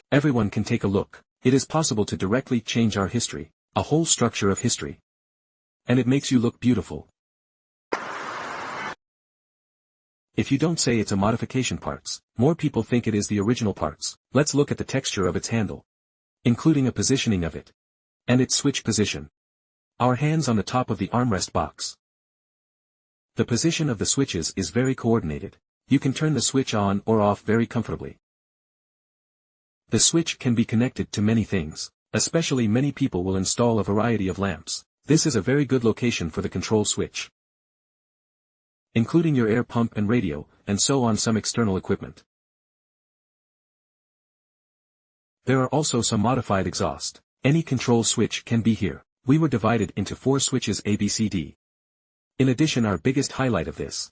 Everyone can take a look. It is possible to directly change our history, a whole structure of history. And it makes you look beautiful. If you don't say it's a modification parts, more people think it is the original parts. Let's look at the texture of its handle, including a positioning of it, and its switch position. Our hands on the top of the armrest box. The position of the switches is very coordinated. You can turn the switch on or off very comfortably. The switch can be connected to many things, especially many people will install a variety of lamps. This is a very good location for the control switch, including your air pump and radio, and so on some external equipment. There are also some modified exhaust. Any control switch can be here. We were divided into 4 switches ABCD. In addition, our biggest highlight of this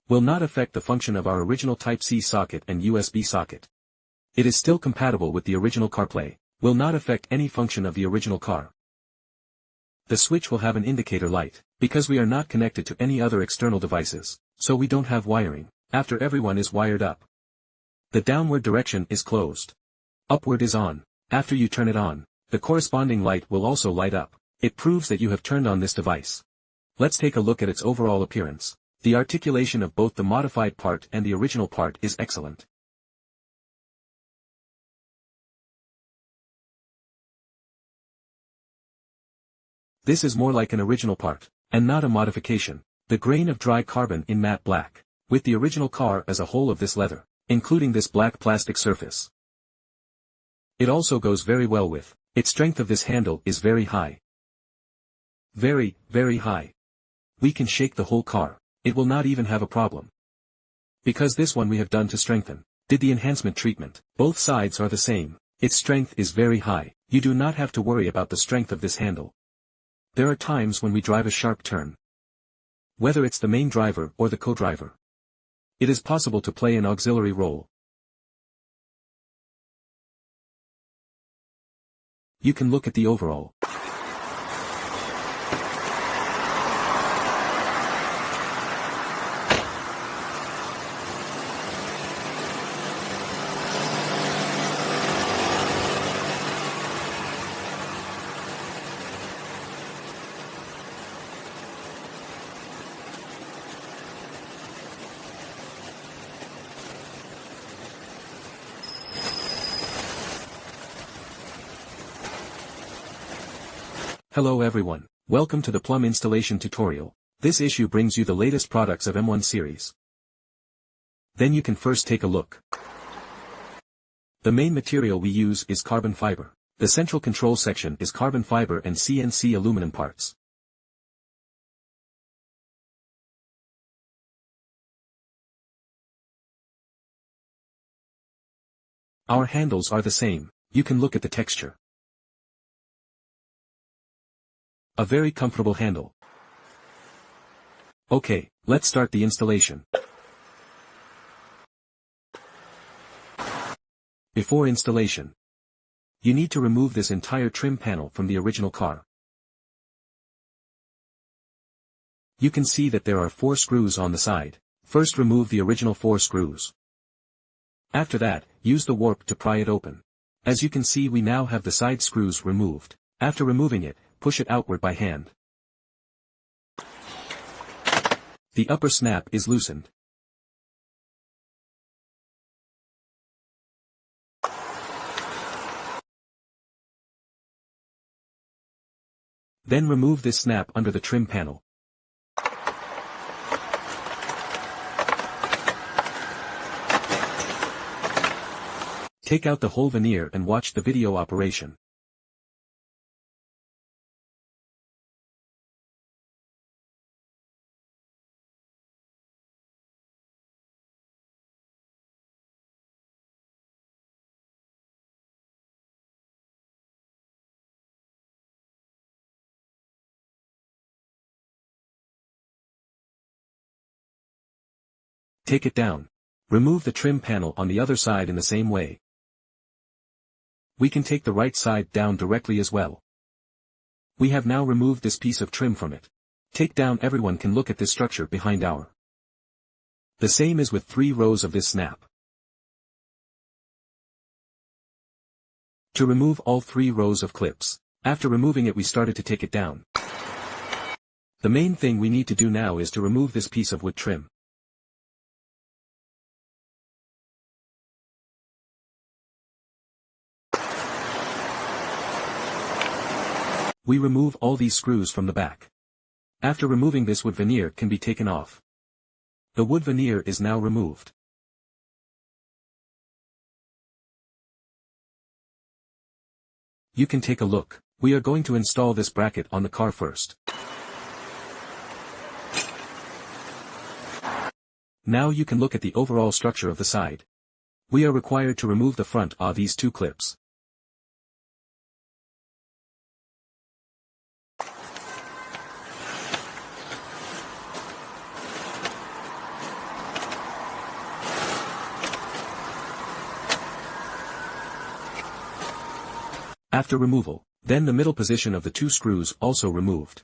will not affect the function of our original Type-C socket and USB socket. It is still compatible with the original CarPlay, will not affect any function of the original car. The switch will have an indicator light, because we are not connected to any other external devices, so we don't have wiring, after everyone is wired up. The downward direction is closed. Upward is on. After you turn it on, the corresponding light will also light up. It proves that you have turned on this device. Let's take a look at its overall appearance. The articulation of both the modified part and the original part is excellent. This is more like an original part, and not a modification. The grain of dry carbon in matte black, with the original car as a whole of this leather, including this black plastic surface. It also goes very well with, its strength of this handle is very high. Very, very high. We can shake the whole car, it will not even have a problem. Because this one we have done to strengthen, did the enhancement treatment. Both sides are the same, its strength is very high, you do not have to worry about the strength of this handle. There are times when we drive a sharp turn, whether it's the main driver or the co-driver. It is possible to play an auxiliary role. You can look at the overall. Hello everyone, welcome to the PLUMB installation tutorial. This issue brings you the latest products of M1 series. Then you can first take a look. The main material we use is carbon fiber. The central control section is carbon fiber and CNC aluminum parts. Our handles are the same, you can look at the texture. A very comfortable handle. Okay, let's start the installation. Before installation, you need to remove this entire trim panel from the original car. You can see that there are 4 screws on the side. First remove the original 4 screws. After that, use the warp to pry it open. As you can see, we now have the side screws removed. After removing it, push it outward by hand. The upper snap is loosened. Then remove this snap under the trim panel. Take out the whole veneer and watch the video operation. Take it down. Remove the trim panel on the other side in the same way. We can take the right side down directly as well. We have now removed this piece of trim from it. Take down. Everyone can look at this structure behind our. The same is with 3 rows of this snap. To remove all 3 rows of clips. After removing it we started to take it down. The main thing we need to do now is to remove this piece of wood trim. We remove all these screws from the back. After removing this wood veneer can be taken off. The wood veneer is now removed. You can take a look. We are going to install this bracket on the car first. Now you can look at the overall structure of the side. We are required to remove the front of these 2 clips. After removal, then the middle position of the 2 screws also removed.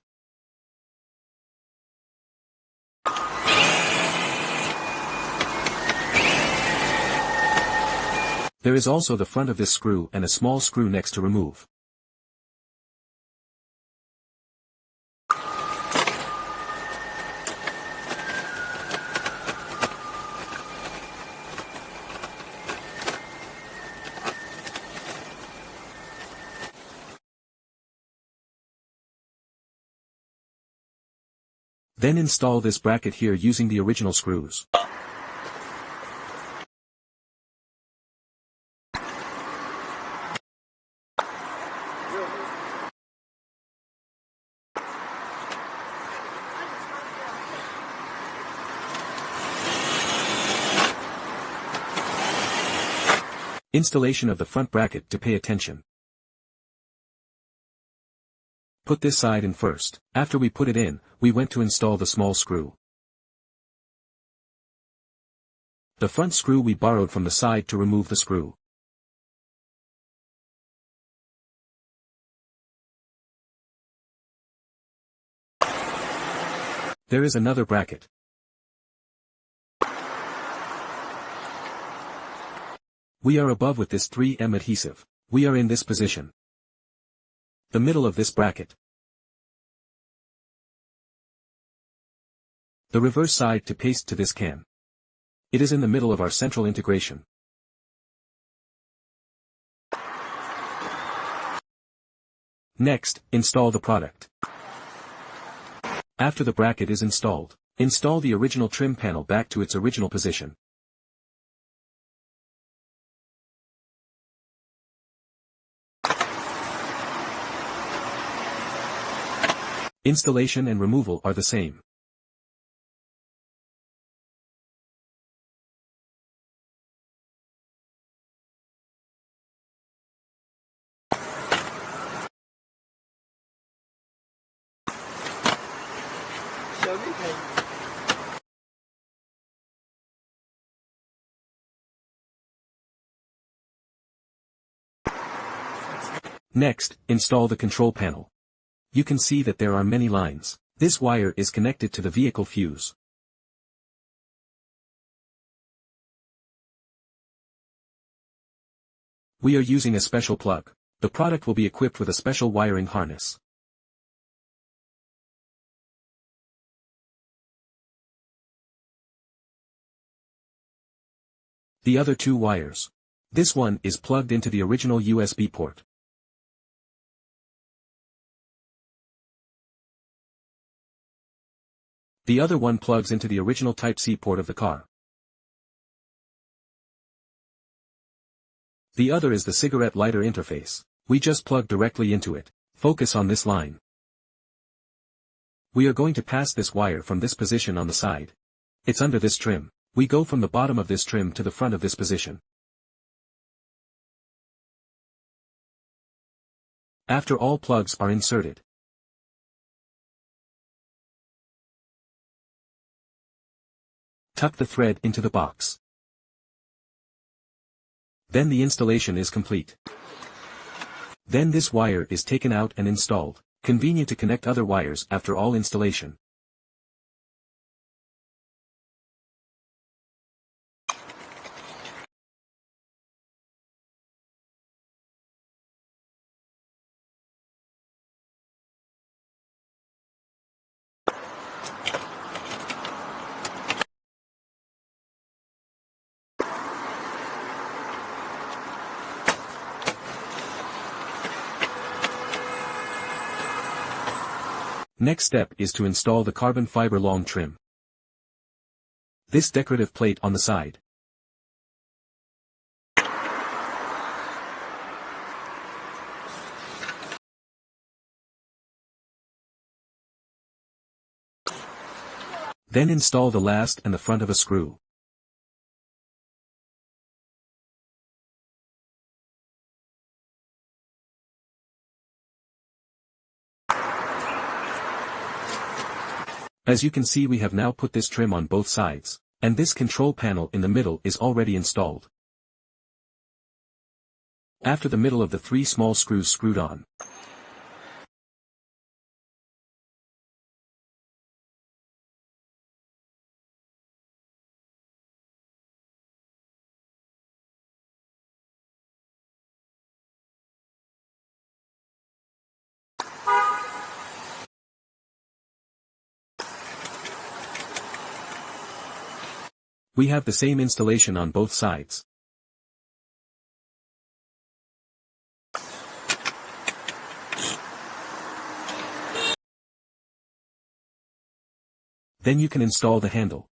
There is also the front of this screw and a small screw next to remove. Then install this bracket here using the original screws. Installation of the front bracket to pay attention. Put this side in first. After we put it in, we went to install the small screw. The front screw we borrowed from the side to remove the screw. There is another bracket. We are above with this 3M adhesive. We are in this position. The middle of this bracket. The reverse side to paste to this can. It is in the middle of our central integration. Next, install the product. After the bracket is installed, install the original trim panel back to its original position. Installation and removal are the same. Next, install the control panel. You can see that there are many lines. This wire is connected to the vehicle fuse. We are using a special plug. The product will be equipped with a special wiring harness. The other 2 wires. This one is plugged into the original USB port. The other one plugs into the original Type-C port of the car. The other is the cigarette lighter interface. We just plug directly into it. Focus on this line. We are going to pass this wire from this position on the side. It's under this trim. We go from the bottom of this trim to the front of this position. After all plugs are inserted, tuck the thread into the box. Then the installation is complete. Then this wire is taken out and installed. Convenient to connect other wires after all installation. Next step is to install the carbon fiber long trim. This decorative plate on the side. Then install the last and the front of a screw. As you can see, we have now put this trim on both sides, and this control panel in the middle is already installed. After the middle of the 3 small screws screwed on, we have the same installation on both sides. Then you can install the handle.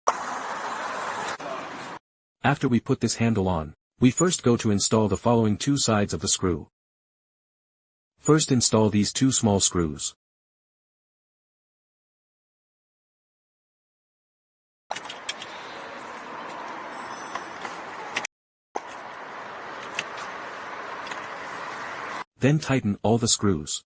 After we put this handle on, we first go to install the following 2 sides of the screw. First install these 2 small screws. Then tighten all the screws.